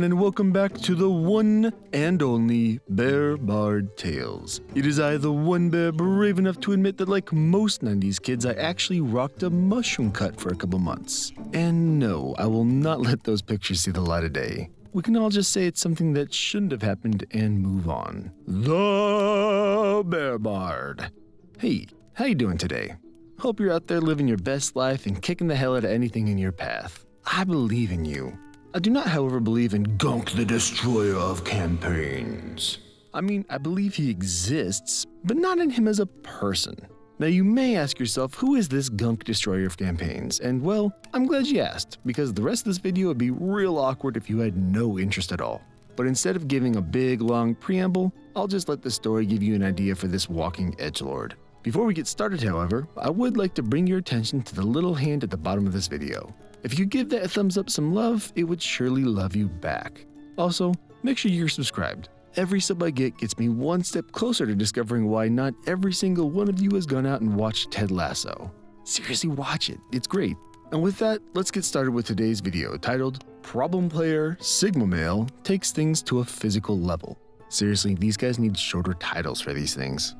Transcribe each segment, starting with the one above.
and welcome back to the one and only Bear Bard Tales. It is I, the one bear brave enough to admit that like most 90s kids, I actually rocked a mushroom cut for a couple months. And no, I will not let those pictures see the light of day. We can all just say it's something that shouldn't have happened and move on. The Bear Bard. Hey, how you doing today? Hope you're out there living your best life and kicking the hell out of anything in your path. I believe in you. I do not, however, believe in Gunk the Destroyer of Campaigns. I mean, I believe he exists, but not in him as a person. Now you may ask yourself, who is this Gunk Destroyer of Campaigns? And well, I'm glad you asked, because the rest of this video would be real awkward if you had no interest at all. But instead of giving a big, long preamble, I'll just let the story give you an idea for this walking edgelord. Before we get started, however, I would like to bring your attention to the little hand at the bottom of this video. If you give that a thumbs up some love, it would surely love you back. Also, make sure you're subscribed. Every sub I get gets me one step closer to discovering why not every single one of you has gone out and watched Ted Lasso. Seriously, watch it. It's great. And with that, let's get started with today's video titled Problem Player Sigma Male Takes Things to a Physical Level. Seriously, these guys need shorter titles for these things.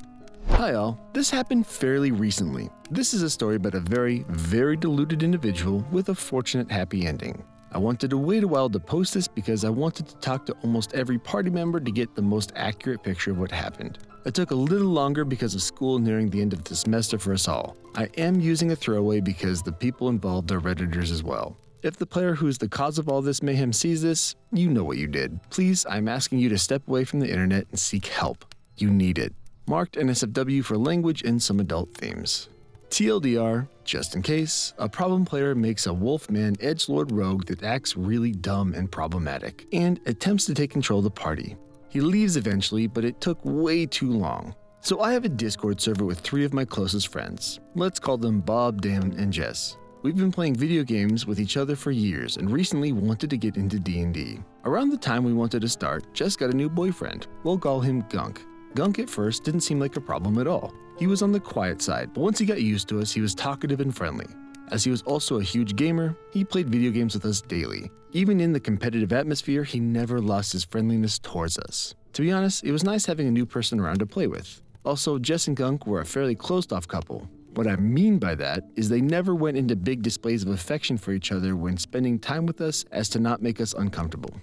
Hi all, this happened fairly recently. This is a story about a very, very deluded individual with a fortunate happy ending. I wanted to wait a while to post this because I wanted to talk to almost every party member to get the most accurate picture of what happened. It took a little longer because of school nearing the end of the semester for us all. I am using a throwaway because the people involved are Redditors as well. If the player who is the cause of all this mayhem sees this, you know what you did. Please, I'm asking you to step away from the internet and seek help. You need it. Marked NSFW for language and some adult themes. TLDR, just in case, a problem player makes a wolfman edgelord rogue that acts really dumb and problematic, and attempts to take control of the party. He leaves eventually, but it took way too long. So I have a Discord server with 3 of my closest friends. Let's call them Bob, Dan, and Jess. We've been playing video games with each other for years and recently wanted to get into D&D. Around the time we wanted to start, Jess got a new boyfriend. We'll call him Gunk. Gunk at first didn't seem like a problem at all. He was on the quiet side, but once he got used to us, he was talkative and friendly. As he was also a huge gamer, he played video games with us daily. Even in the competitive atmosphere, he never lost his friendliness towards us. To be honest, it was nice having a new person around to play with. Also, Jess and Gunk were a fairly closed-off couple. What I mean by that is they never went into big displays of affection for each other when spending time with us as to not make us uncomfortable.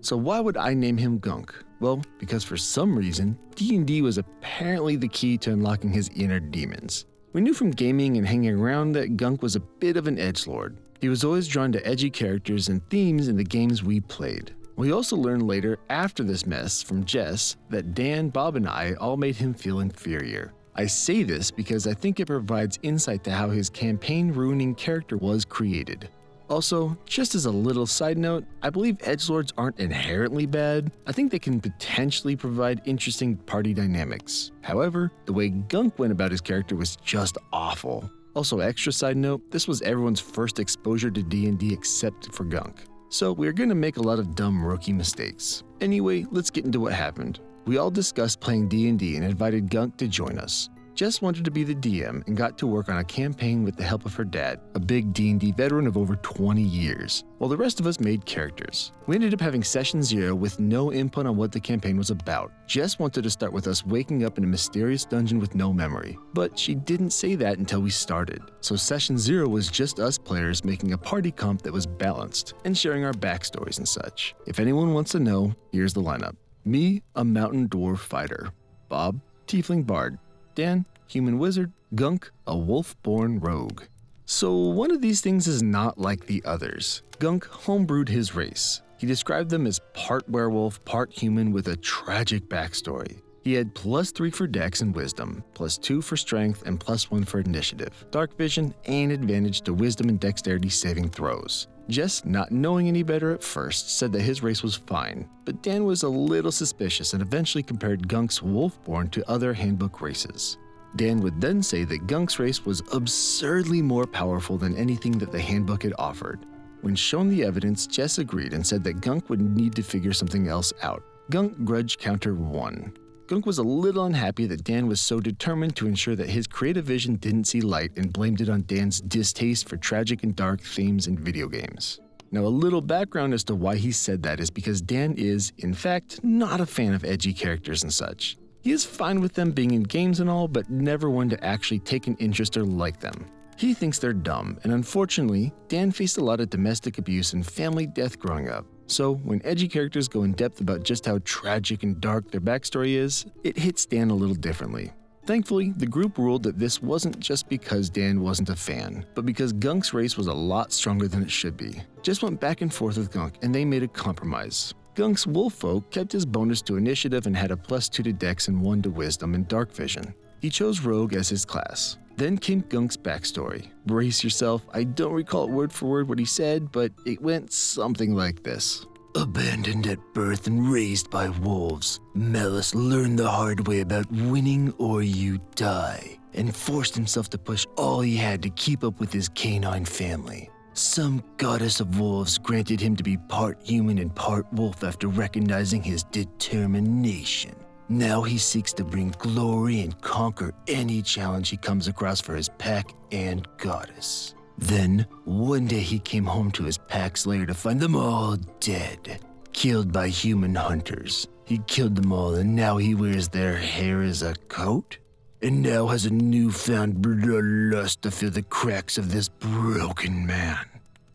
So why would I name him Gunk? Well, because for some reason, D&D was apparently the key to unlocking his inner demons. We knew from gaming and hanging around that Gunk was a bit of an edgelord. He was always drawn to edgy characters and themes in the games we played. We also learned later, after this mess, from Jess, that Dan, Bob, and I all made him feel inferior. I say this because I think it provides insight to how his campaign-ruining character was created. Also, just as a little side note, I believe edgelords aren't inherently bad. I think they can potentially provide interesting party dynamics. However, the way Gunk went about his character was just awful. Also, extra side note, this was everyone's first exposure to D&D except for Gunk. So we're gonna make a lot of dumb rookie mistakes. Anyway, let's get into what happened. We all discussed playing D&D and invited Gunk to join us. Jess wanted to be the DM and got to work on a campaign with the help of her dad, a big D&D veteran of over 20 years, while the rest of us made characters. We ended up having session 0 with no input on what the campaign was about. Jess wanted to start with us waking up in a mysterious dungeon with no memory, but she didn't say that until we started. So session 0 was just us players making a party comp that was balanced and sharing our backstories and such. If anyone wants to know, here's the lineup. Me, a mountain dwarf fighter. Bob, tiefling bard. Dan, human wizard. Gunk, a wolf-born rogue. So one of these things is not like the others. Gunk homebrewed his race. He described them as part werewolf, part human with a tragic backstory. He had +3 for dex and wisdom, +2 for strength, and +1 for initiative, dark vision, and advantage to wisdom and dexterity saving throws. Jess, not knowing any better at first, said that his race was fine, but Dan was a little suspicious and eventually compared Gunk's wolfborn to other handbook races. Dan would then say that Gunk's race was absurdly more powerful than anything that the handbook had offered. When shown the evidence, Jess agreed and said that Gunk would need to figure something else out. Gunk grudge counter 1. Gunk was a little unhappy that Dan was so determined to ensure that his creative vision didn't see light and blamed it on Dan's distaste for tragic and dark themes in video games. Now, a little background as to why he said that is because Dan is, in fact, not a fan of edgy characters and such. He is fine with them being in games and all, but never one to actually take an interest or like them. He thinks they're dumb, and unfortunately, Dan faced a lot of domestic abuse and family death growing up. So, when edgy characters go in depth about just how tragic and dark their backstory is, it hits Dan a little differently. Thankfully, the group ruled that this wasn't just because Dan wasn't a fan, but because Gunk's race was a lot stronger than it should be. Jess went back and forth with Gunk, and they made a compromise. Gunk's wolf folk kept his bonus to initiative and had a +2 to dex and 1 to wisdom and dark vision. He chose rogue as his class. Then came Gunk's backstory. Brace yourself, I don't recall word for word what he said, but it went something like this. Abandoned at birth and raised by wolves, Melis learned the hard way about winning or you die, and forced himself to push all he had to keep up with his canine family. Some goddess of wolves granted him to be part human and part wolf after recognizing his determination. Now he seeks to bring glory and conquer any challenge he comes across for his pack and goddess. Then, one day he came home to his pack's lair to find them all dead, killed by human hunters. He killed them all and now he wears their hair as a coat? And now has a newfound bloodlust to fill the cracks of this broken man.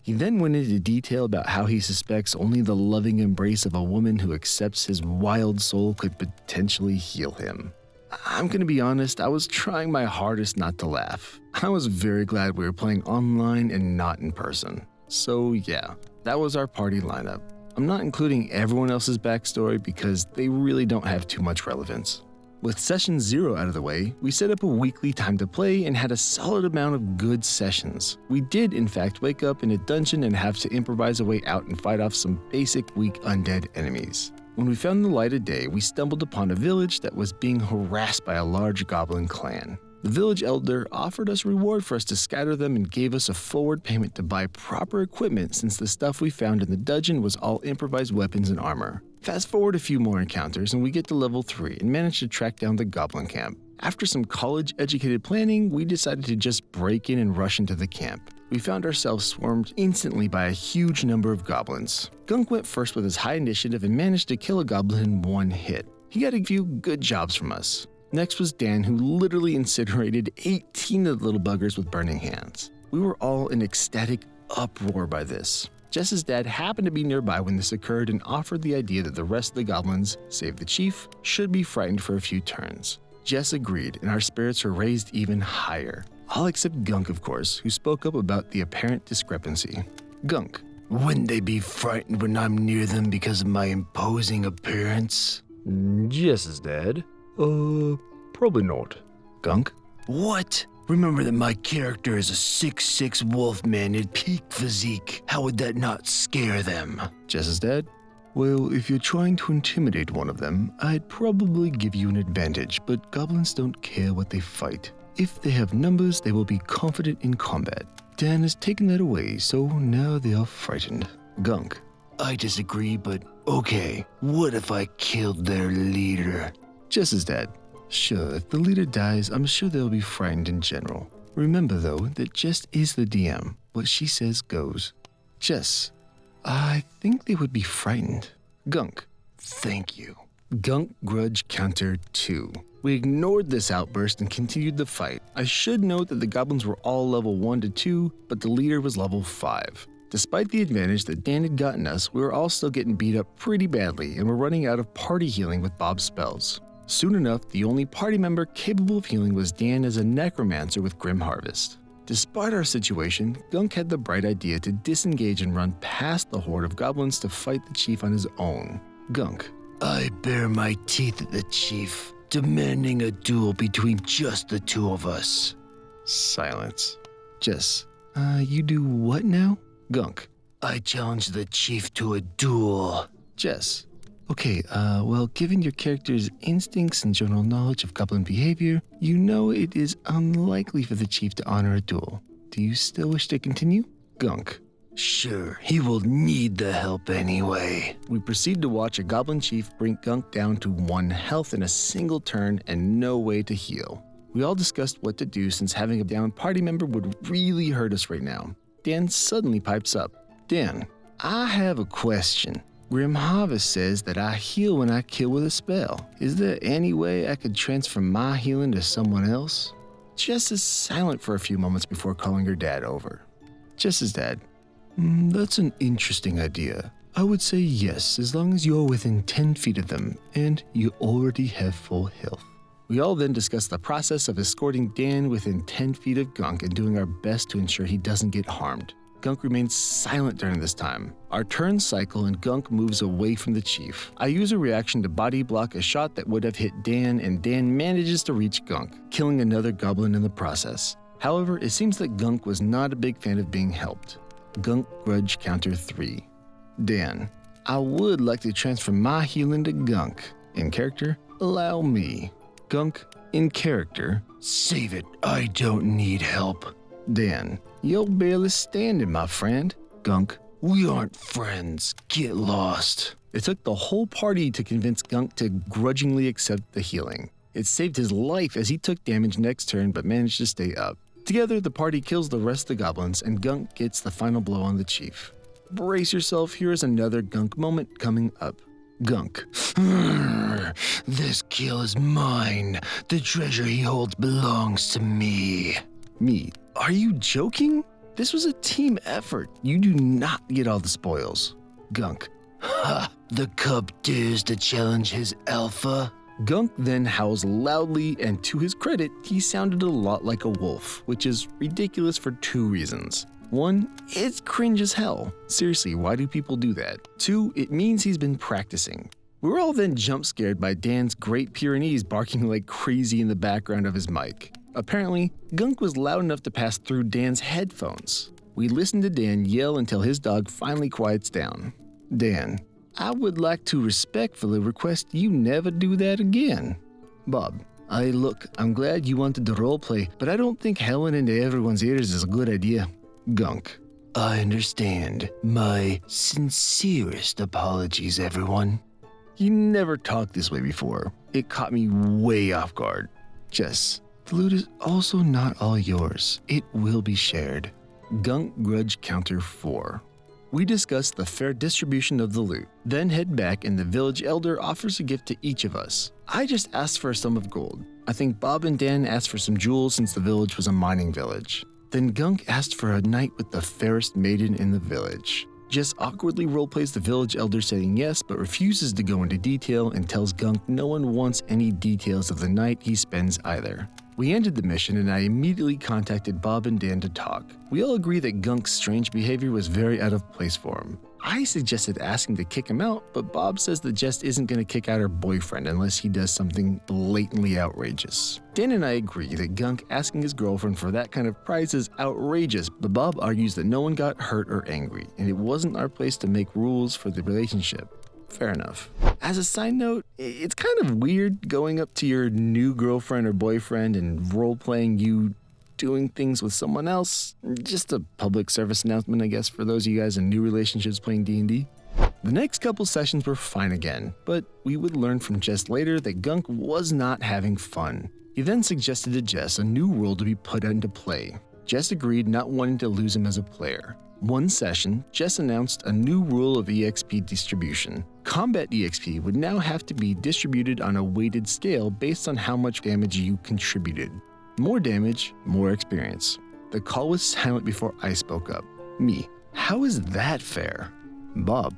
He then went into detail about how he suspects only the loving embrace of a woman who accepts his wild soul could potentially heal him. I'm gonna be honest, I was trying my hardest not to laugh. I was very glad we were playing online and not in person. So yeah, that was our party lineup. I'm not including everyone else's backstory because they really don't have too much relevance. With session 0 out of the way, we set up a weekly time to play and had a solid amount of good sessions. We did in fact wake up in a dungeon and have to improvise a way out and fight off some basic weak undead enemies. When we found the light of day, we stumbled upon a village that was being harassed by a large goblin clan. The village elder offered us a reward for us to scatter them and gave us a forward payment to buy proper equipment since the stuff we found in the dungeon was all improvised weapons and armor. Fast forward a few more encounters and we get to level 3 and manage to track down the goblin camp. After some college-educated planning, we decided to just break in and rush into the camp. We found ourselves swarmed instantly by a huge number of goblins. Gunk went first with his high initiative and managed to kill a goblin in one hit. He got a few good jobs from us. Next was Dan, who literally incinerated 18 of the little buggers with burning hands. We were all in ecstatic uproar by this. Jess's dad happened to be nearby when this occurred and offered the idea that the rest of the goblins, save the chief, should be frightened for a few turns. Jess agreed, and our spirits were raised even higher. All except Gunk, of course, who spoke up about the apparent discrepancy. Gunk, wouldn't they be frightened when I'm near them because of my imposing appearance? Jess's dad? Probably not. Gunk, What? Remember that my character is a 6'6" wolfman in peak physique. How would that not scare them? Jess's dad, well, if you're trying to intimidate one of them, I'd probably give you an advantage, but goblins don't care what they fight. If they have numbers, they will be confident in combat. Dan has taken that away, so now they are frightened. Gunk, I disagree, but okay. What if I killed their leader? Jess's dad, sure, if the leader dies, I'm sure they'll be frightened in general. Remember, though, that Jess is the DM. What she says goes. Jess, I think they would be frightened. Gunk, thank you. Gunk grudge counter 2. We ignored this outburst and continued the fight. I should note that the goblins were all level 1 to 2, but the leader was level 5. Despite the advantage that Dan had gotten us, we were all still getting beat up pretty badly and were running out of party healing with Bob's spells. Soon enough, the only party member capable of healing was Dan as a necromancer with Grim Harvest. Despite our situation, Gunk had the bright idea to disengage and run past the horde of goblins to fight the chief on his own. Gunk, I bare my teeth at the chief, demanding a duel between just the two of us. Silence. Jess, you do what now? Gunk, I challenge the chief to a duel. Jess, okay, well, given your character's instincts and general knowledge of goblin behavior, you know it is unlikely for the chief to honor a duel. Do you still wish to continue? Gunk, sure, he will need the help anyway. We proceed to watch a goblin chief bring Gunk down to 1 health in a single turn and no way to heal. We all discussed what to do since having a down party member would really hurt us right now. Dan suddenly pipes up. Dan, I have a question. Grim Harvest says that I heal when I kill with a spell. Is there any way I could transfer my healing to someone else? Jess is silent for a few moments before calling her dad over. Jess's dad. That's an interesting idea. I would say yes, as long as you're within 10 feet of them and you already have full health. We all then discuss the process of escorting Dan within 10 feet of Gunk and doing our best to ensure he doesn't get harmed. Gunk remains silent during this time. Our turns cycle and Gunk moves away from the chief. I use a reaction to body block a shot that would have hit Dan, and Dan manages to reach Gunk, killing another goblin in the process. However, it seems that Gunk was not a big fan of being helped. Gunk grudge counter 3. Dan, I would like to transfer my healing to Gunk. In character, allow me. Gunk, in character, Save it, I don't need help. Dan, you're barely standing, my friend. Gunk, We aren't friends. Get lost. it took the whole party to convince Gunk to grudgingly accept the healing. It saved his life as he took damage next turn but managed to stay up. Together, the party kills the rest of the goblins and Gunk gets the final blow on the chief. Brace yourself, here is another Gunk moment coming up. Gunk. This kill is mine. The treasure he holds belongs to me. Me. Are you joking? This was a team effort. You do not get all the spoils. Gunk. Ha! The cub dares to challenge his alpha. Gunk then howls loudly, and to his credit, he sounded a lot like a wolf, which is ridiculous for 2 reasons. 1, it's cringe as hell. Seriously, why do people do that? 2, it means he's been practicing. We were all then jump scared by Dan's Great Pyrenees barking like crazy in the background of his mic. Apparently, Gunk was loud enough to pass through Dan's headphones. We listened to Dan yell until his dog finally quiets down. Dan, I would like to respectfully request you never do that again. Bob, look, I'm glad you wanted to roleplay, but I don't think howling into everyone's ears is a good idea. Gunk. I understand. My sincerest apologies, everyone. You never talked this way before. It caught me way off guard. Jess, the loot is also not all yours. It will be shared. Gunk grudge counter 4. We discuss the fair distribution of the loot, then head back and the village elder offers a gift to each of us. I just asked for a sum of gold. I think Bob and Dan asked for some jewels since the village was a mining village. Then Gunk asked for a night with the fairest maiden in the village. Jess awkwardly roleplays the village elder saying yes, but refuses to go into detail and tells Gunk no one wants any details of the night he spends either. We ended the mission and I immediately contacted Bob and Dan to talk. We all agree that Gunk's strange behavior was very out of place for him. I suggested asking to kick him out, but Bob says that Jess isn't going to kick out her boyfriend unless he does something blatantly outrageous. Dan and I agree that Gunk asking his girlfriend for that kind of prize is outrageous, but Bob argues that no one got hurt or angry, and it wasn't our place to make rules for the relationship. Fair enough. As a side note, it's kind of weird going up to your new girlfriend or boyfriend and role-playing you doing things with someone else. Just a public service announcement, I guess, for those of you guys in new relationships playing D&D. The next couple sessions were fine again, but we would learn from Jess later that Gunk was not having fun. He then suggested to Jess a new rule to be put into play. Jess agreed, not wanting to lose him as a player. One session, Jess announced a new rule of EXP distribution. Combat EXP would now have to be distributed on a weighted scale based on how much damage you contributed. More damage, more experience. The call was silent before I spoke up. Me, how is that fair? Bob,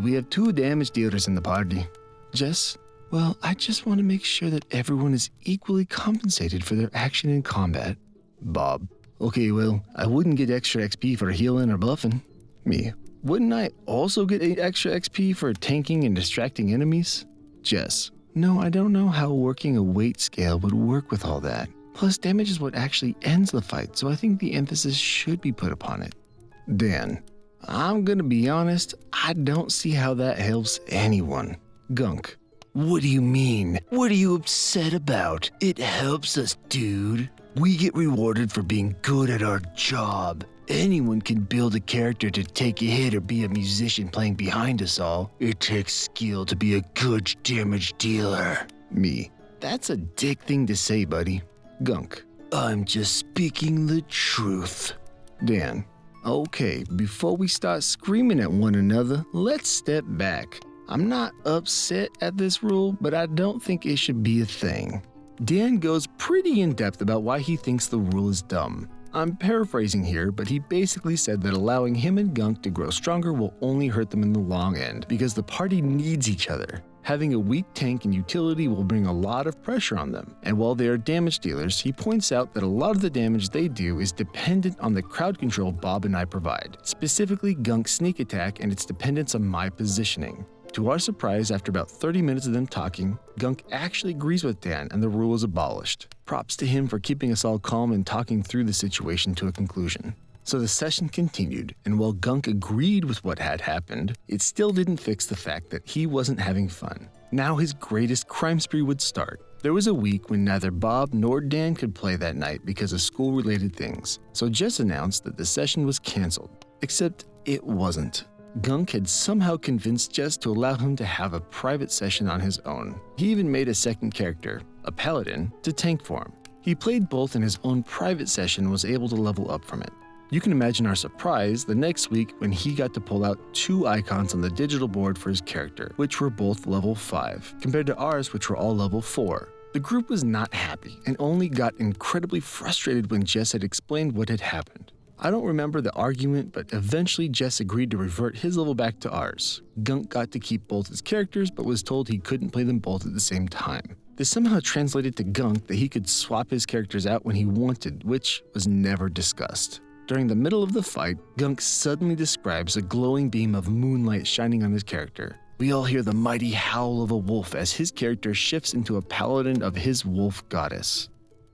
we have 2 damage dealers in the party. Jess, well, I just want to make sure that everyone is equally compensated for their action in combat. Bob, okay, well, I wouldn't get extra XP for healing or buffing. Me, wouldn't I also get extra XP for tanking and distracting enemies? Jess, no, I don't know how working a weight scale would work with all that. Plus, damage is what actually ends the fight, so I think the emphasis should be put upon it. Dan, I'm gonna be honest, I don't see how that helps anyone. Gunk, What do you mean? What are you upset about? It helps us, dude. We get rewarded for being good at our job. Anyone can build a character to take a hit or be a musician playing behind us all. It takes skill to be a good damage dealer. Me, that's a dick thing to say, buddy. Gunk, I'm just speaking the truth. Dan, Okay, before we start screaming at one another, let's step back. I'm not upset at this rule, but I don't think it should be a thing. Dan goes pretty in-depth about why he thinks the rule is dumb. I'm paraphrasing here, but he basically said that allowing him and Gunk to grow stronger will only hurt them in the long end because the party needs each other. Having a weak tank and utility will bring a lot of pressure on them, and while they are damage dealers, he points out that a lot of the damage they do is dependent on the crowd control Bob and I provide, specifically Gunk's sneak attack and its dependence on my positioning. To our surprise, after about 30 minutes of them talking, Gunk actually agrees with Dan and the rule is abolished. Props to him for keeping us all calm and talking through the situation to a conclusion. So the session continued, and while Gunk agreed with what had happened, it still didn't fix the fact that he wasn't having fun. Now his greatest crime spree would start. There was a week when neither Bob nor Dan could play that night because of school-related things, so Jess announced that the session was canceled. Except it wasn't. Gunk had somehow convinced Jess to allow him to have a private session on his own. He even made a second character, a paladin, to tank for him. He played both in his own private session and was able to level up from it. You can imagine our surprise the next week when he got to pull out 2 icons on the digital board for his character, which were both level 5, compared to ours which were all level 4. The group was not happy and only got incredibly frustrated when Jess had explained what had happened. I don't remember the argument, but eventually Jess agreed to revert his level back to ours. Gunk got to keep both his characters, but was told he couldn't play them both at the same time. This somehow translated to Gunk that he could swap his characters out when he wanted, which was never discussed. During the middle of the fight, Gunk suddenly describes a glowing beam of moonlight shining on his character. We all hear the mighty howl of a wolf as his character shifts into a paladin of his wolf goddess.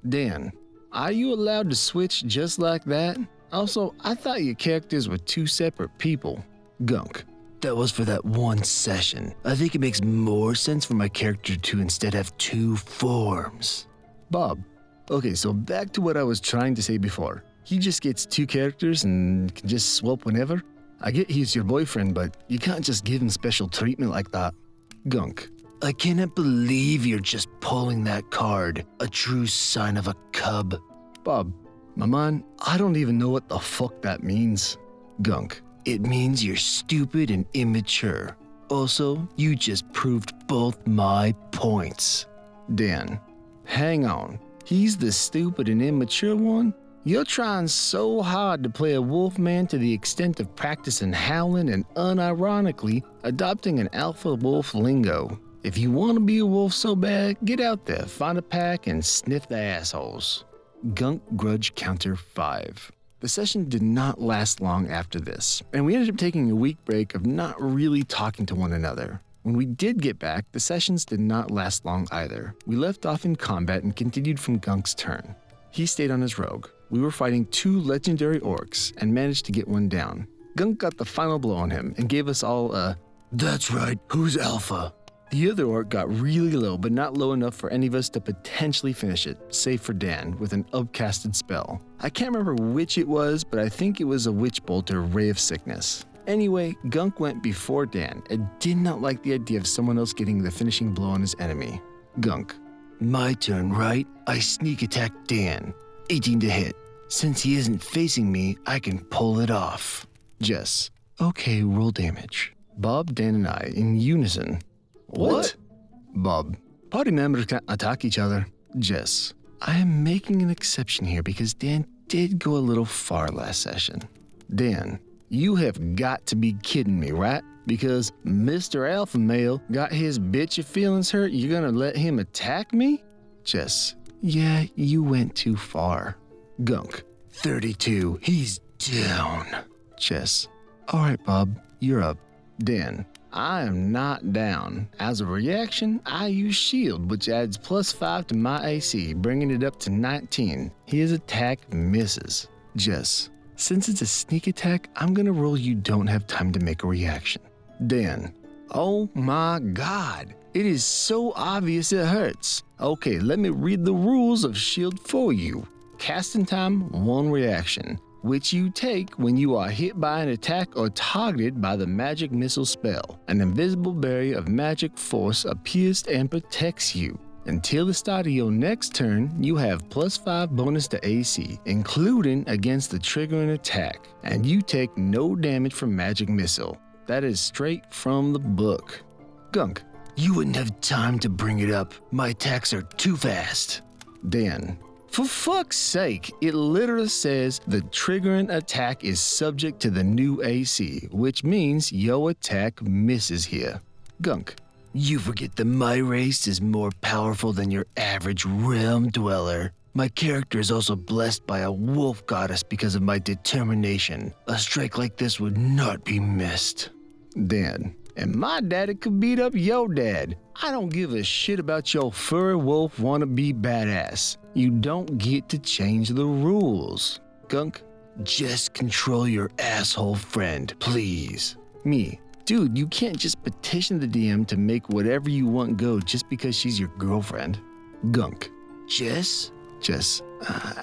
Dan, are you allowed to switch just like that? Also, I thought your characters were 2 separate people. Gunk. That was for that one session. I think it makes more sense for my character to instead have 2 forms. Bob. Okay, so back to what I was trying to say before. He just gets 2 characters and can just swap whenever? I get he's your boyfriend, but you can't just give him special treatment like that. Gunk. I cannot believe you're just pulling that card. A true sign of a cub. Bob. My man, I don't even know what the fuck that means. Gunk. It means you're stupid and immature. Also, you just proved both my points. Dan. Hang on. He's the stupid and immature one? You're trying so hard to play a wolfman to the extent of practicing howling and unironically adopting an alpha wolf lingo. If you want to be a wolf so bad, get out there, find a pack, and sniff the assholes. Gunk Grudge Counter 5. The session did not last long after this, and we ended up taking a week break of not really talking to one another. When we did get back, the sessions did not last long either. We left off in combat and continued from Gunk's turn. He stayed on his rogue. We were fighting 2 legendary orcs and managed to get one down. Gunk got the final blow on him and gave us all a, "That's right, who's alpha?" The other orc got really low, but not low enough for any of us to potentially finish it, save for Dan, with an upcasted spell. I can't remember which it was, but I think it was a Witch Bolt or Ray of Sickness. Anyway, Gunk went before Dan and did not like the idea of someone else getting the finishing blow on his enemy. Gunk. My turn, right? I sneak attack Dan. 18 to hit. Since he isn't facing me, I can pull it off. Jess. Okay, roll damage. Bob, Dan, and I, in unison. What? Bob. Party members can't attack each other. Jess. I am making an exception here because Dan did go a little far last session. Dan. You have got to be kidding me, right? Because Mr. Alpha Male got his bitchy feelings hurt, you're gonna let him attack me? Jess. Yeah, you went too far. Gunk. 32. He's down. Jess. All right, Bob, you're up. Dan. I am not down. As a reaction, I use shield, which adds +5 to my AC, bringing it up to 19. His attack misses. Jess. Since it's a sneak attack, I'm gonna roll you don't have time to make a reaction. Dan. Oh my god. It is so obvious it hurts. Okay, let me read the rules of shield for you. Casting time, 1 reaction, which you take when you are hit by an attack or targeted by the magic missile spell. An invisible barrier of magic force appears and protects you. Until the start of your next turn, you have +5 bonus to AC, including against the triggering attack, and you take no damage from magic missile. That is straight from the book. Gunk. You wouldn't have time to bring it up. My attacks are too fast. Dan. For fuck's sake, it literally says the triggering attack is subject to the new AC, which means your attack misses here. Gunk. You forget that my race is more powerful than your average realm dweller. My character is also blessed by a wolf goddess because of my determination. A strike like this would not be missed. Dan. And my daddy could beat up your dad. I don't give a shit about your furry wolf wannabe badass. You don't get to change the rules. Gunk. Just control your asshole friend, please. Me. Dude, you can't just petition the DM to make whatever you want go just because she's your girlfriend. Gunk. Jess? Jess.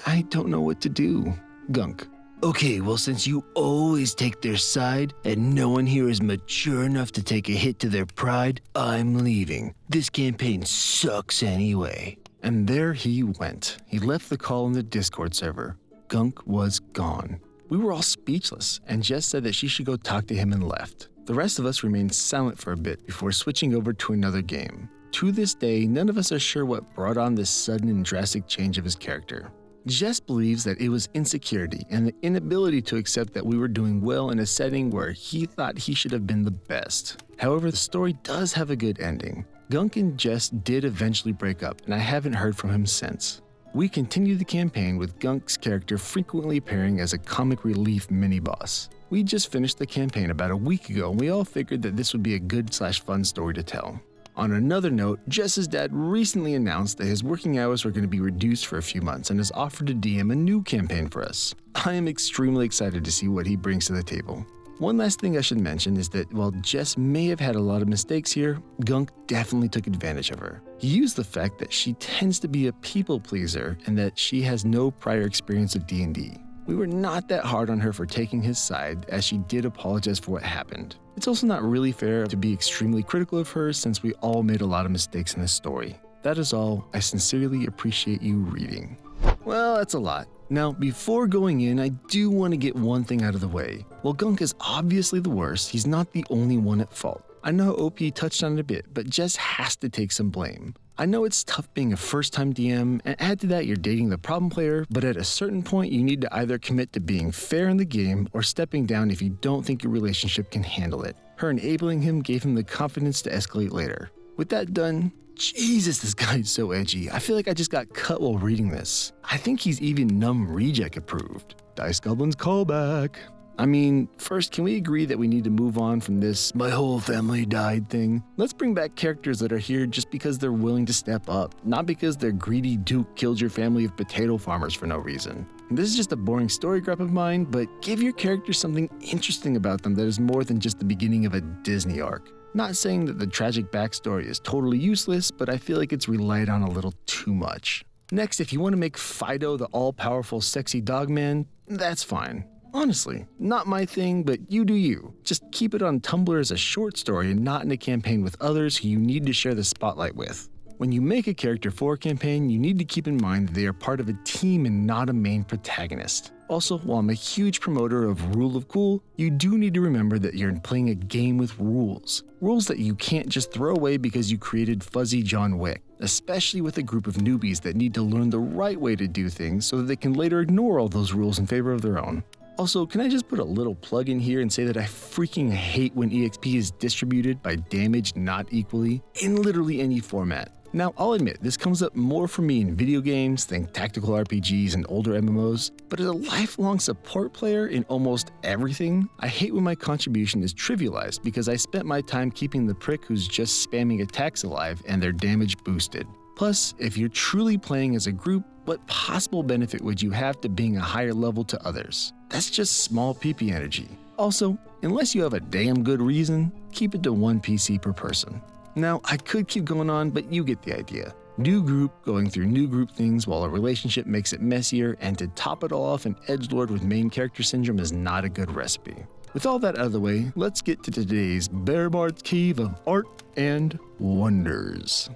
I don't know what to do. Gunk. Okay, well, since you always take their side and no one here is mature enough to take a hit to their pride, I'm leaving. This campaign sucks anyway. And there he went. He left the call in the Discord server. Gunk was gone. We were all speechless, and Jess said that she should go talk to him and left. The rest of us remained silent for a bit before switching over to another game. To this day, none of us are sure what brought on this sudden and drastic change of his character. Jess believes that it was insecurity and the inability to accept that we were doing well in a setting where he thought he should have been the best. However, the story does have a good ending. Gunk and Jess did eventually break up, and I haven't heard from him since. We continue the campaign with Gunk's character frequently appearing as a comic relief mini-boss. We just finished the campaign about a week ago, and we all figured that this would be a good/fun story to tell. On another note, Jess's dad recently announced that his working hours were going to be reduced for a few months and has offered to DM a new campaign for us. I am extremely excited to see what he brings to the table. One last thing I should mention is that while Jess may have had a lot of mistakes here, Gunk definitely took advantage of her. He used the fact that she tends to be a people pleaser and that she has no prior experience of D&D. We were not that hard on her for taking his side, as she did apologize for what happened. It's also not really fair to be extremely critical of her since we all made a lot of mistakes in this story. That is all. I sincerely appreciate you reading. Well, that's a lot. Now, before going in, I do want to get one thing out of the way. While Gunk is obviously the worst, he's not the only one at fault. I know OP touched on it a bit, but Jess has to take some blame. I know it's tough being a first-time DM, and add to that you're dating the problem player, but at a certain point you need to either commit to being fair in the game or stepping down if you don't think your relationship can handle it. Her enabling him gave him the confidence to escalate later. With that done, Jesus, this guy is so edgy. I feel like I just got cut while reading this. I think he's even Numb Reject approved. Dice Goblin's callback. I mean, first, can we agree that we need to move on from this "my whole family died" thing? Let's bring back characters that are here just because they're willing to step up, not because their greedy duke killed your family of potato farmers for no reason. And this is just a boring story grab of mine, but give your characters something interesting about them that is more than just the beginning of a Disney arc. Not saying that the tragic backstory is totally useless, but I feel like it's relied on a little too much. Next, if you want to make Fido the all-powerful sexy dog man, that's fine. Honestly, not my thing, but you do you. Just keep it on Tumblr as a short story and not in a campaign with others who you need to share the spotlight with. When you make a character for a campaign, you need to keep in mind that they are part of a team and not a main protagonist. Also, while I'm a huge promoter of Rule of Cool, you do need to remember that you're playing a game with rules. Rules that you can't just throw away because you created Fuzzy John Wick, especially with a group of newbies that need to learn the right way to do things so that they can later ignore all those rules in favor of their own. Also, can I just put a little plug in here and say that I freaking hate when EXP is distributed by damage not equally in literally any format. Now, I'll admit, this comes up more for me in video games, think tactical RPGs and older MMOs, but as a lifelong support player in almost everything, I hate when my contribution is trivialized because I spent my time keeping the prick who's just spamming attacks alive and their damage boosted. Plus, if you're truly playing as a group, what possible benefit would you have to being a higher level to others? That's just small PP energy. Also, unless you have a damn good reason, keep it to 1 PC per person. Now, I could keep going on, but you get the idea. New group going through new group things while a relationship makes it messier, and to top it all off, an edgelord with main character syndrome is not a good recipe. With all that out of the way, let's get to today's Bearbard's Cave of Art and Wonders.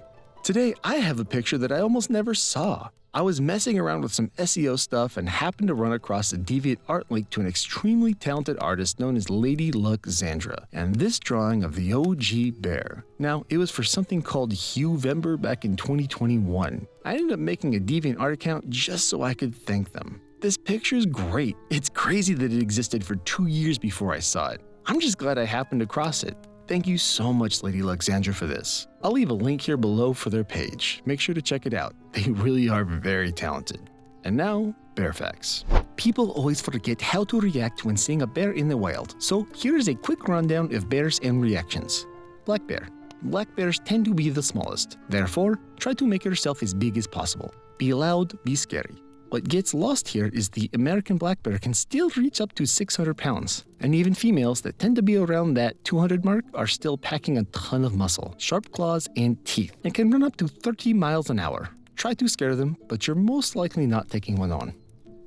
Today, I have a picture that I almost never saw. I was messing around with some SEO stuff and happened to run across a DeviantArt link to an extremely talented artist known as Lady Luxandra, and this drawing of the OG bear. Now, it was for something called Huevember back in 2021. I ended up making a DeviantArt account just so I could thank them. This picture's great. It's crazy that it existed for 2 years before I saw it. I'm just glad I happened across it. Thank you so much, Lady Luxandra, for this. I'll leave a link here below for their page. Make sure to check it out. They really are very talented. And now, bear facts. People always forget how to react when seeing a bear in the wild, so here is a quick rundown of bears and reactions. Black bear. Black bears tend to be the smallest. Therefore, try to make yourself as big as possible. Be loud, be scary. What gets lost here is the American black bear can still reach up to 600 pounds, and even females that tend to be around that 200 mark are still packing a ton of muscle, sharp claws, and teeth, and can run up to 30 miles an hour. Try to scare them, but you're most likely not taking one on.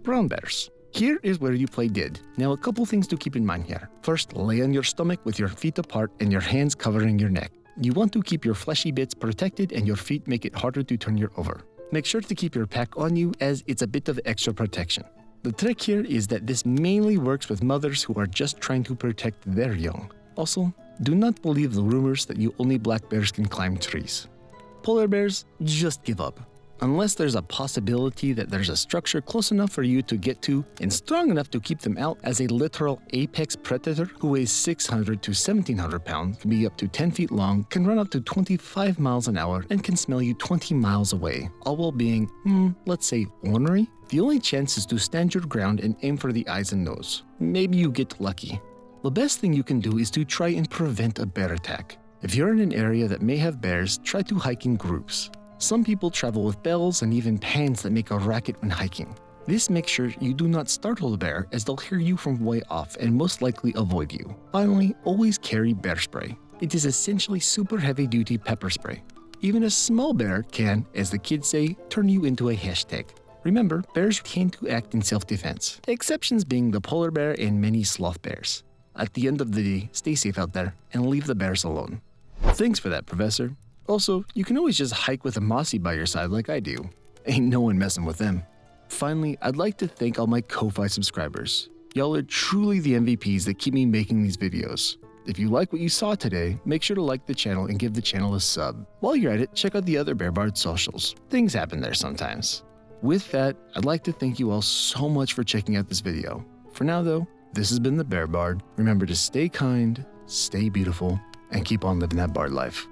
Brown bears. Here is where you play dead. Now, a couple things to keep in mind here. First, lay on your stomach with your feet apart and your hands covering your neck. You want to keep your fleshy bits protected and your feet make it harder to turn you over. Make sure to keep your pack on you as it's a bit of extra protection. The trick here is that this mainly works with mothers who are just trying to protect their young. Also, do not believe the rumors that only black bears can climb trees. Polar bears, just give up. Unless there's a possibility that there's a structure close enough for you to get to and strong enough to keep them out, as a literal apex predator who weighs 600 to 1700 pounds, can be up to 10 feet long, can run up to 25 miles an hour, and can smell you 20 miles away, all while being, let's say, ornery. The only chance is to stand your ground and aim for the eyes and nose. Maybe you get lucky. The best thing you can do is to try and prevent a bear attack. If you're in an area that may have bears, try to hike in groups. Some people travel with bells and even pans that make a racket when hiking. This makes sure you do not startle the bear, as they'll hear you from way off and most likely avoid you. Finally, always carry bear spray. It is essentially super heavy-duty pepper spray. Even a small bear can, as the kids say, turn you into a hashtag. Remember, bears tend to act in self-defense, exceptions being the polar bear and many sloth bears. At the end of the day, stay safe out there and leave the bears alone. Thanks for that, Professor. Also, you can always just hike with a Mossy by your side like I do. Ain't no one messing with them. Finally, I'd like to thank all my Ko-Fi subscribers. Y'all are truly the MVPs that keep me making these videos. If you like what you saw today, make sure to like the channel and give the channel a sub. While you're at it, check out the other Bear Bard socials. Things happen there sometimes. With that, I'd like to thank you all so much for checking out this video. For now though, this has been the Bear Bard. Remember to stay kind, stay beautiful, and keep on living that bard life.